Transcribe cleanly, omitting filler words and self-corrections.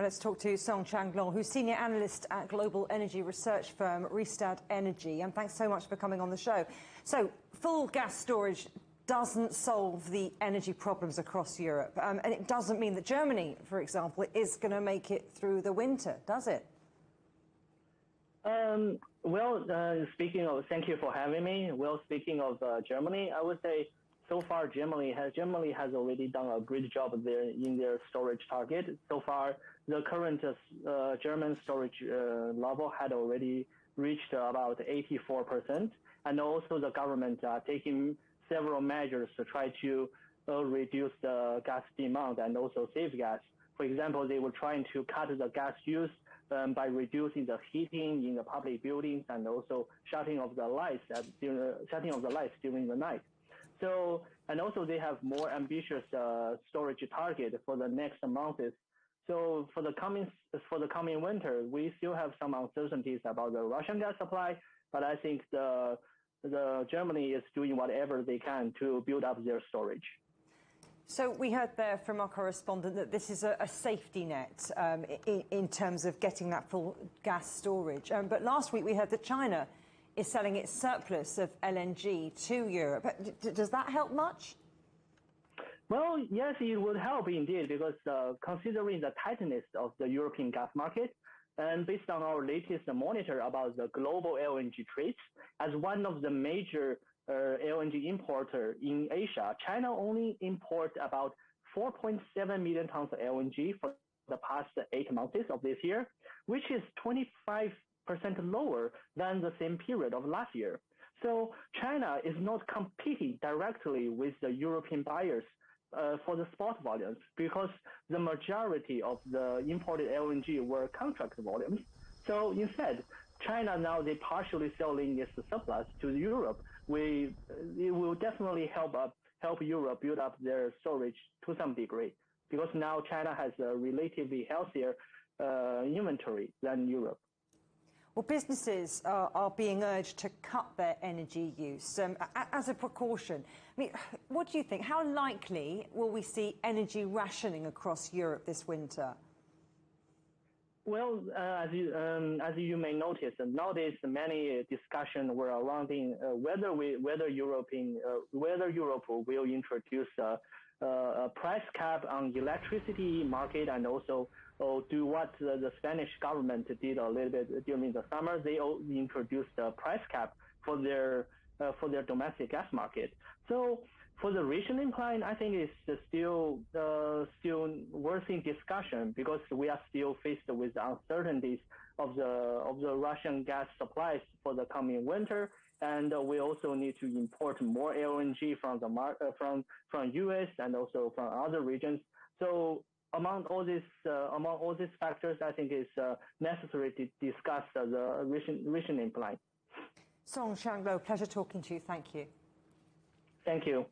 Well, let's talk to Zongqiang, who's Senior Analyst at global energy research firm Rystad Energy. And thanks so much for coming on the show. So, full gas storage doesn't solve the energy problems across Europe. And it doesn't mean that Germany, for example, is going to make it through the winter, does it? Thank you for having me. Well, speaking of Germany, I would say so far Germany has already done a great job there in their storage target. So far, the current German storage level had already reached about 84%, and also the government are taking several measures to try to reduce the gas demand and also save gas. For example, they were trying to cut the gas use by reducing the heating in the public buildings and also shutting off the lights during the night. So, and also they have more ambitious storage target for the next months. So for the coming winter, we still have some uncertainties about the Russian gas supply, but I think the Germany is doing whatever they can to build up their storage. So we heard there from our correspondent that this is a safety net in terms of getting that full gas storage. But last week we heard that China is selling its surplus of LNG to Europe. Does that help much? Well, yes, it would help indeed, because considering the tightness of the European gas market, and based on our latest monitor about the global LNG trades, as one of the major LNG importer in Asia, China only imports about 4.7 million tons of LNG for the past 8 months of this year, which is 25% lower than the same period of last year. So China is not competing directly with the European buyers for the spot volumes, because the majority of the imported LNG were contract volumes. So instead, China now they partially selling its surplus to Europe. It will definitely help Europe build up their storage to some degree, because now China has a relatively healthier inventory than Europe. Well, businesses are being urged to cut their energy use as a precaution. I mean, what do you think? How likely will we see energy rationing across Europe this winter? Well, as you may notice, nowadays many discussions were surrounding whether Europe will introduce a price cap on electricity market, and also do what the Spanish government did a little bit during the summer. They introduced a price cap for their domestic gas market. So for the rationing plan, I think it's still worthy discussion, because we are still faced with the uncertainties of the Russian gas supplies for the coming winter, and we also need to import more LNG from US and also from other regions. So among all these factors, I think it's necessary to discuss the rationing plan. Zongqiang, pleasure talking to you. Thank you. Thank you.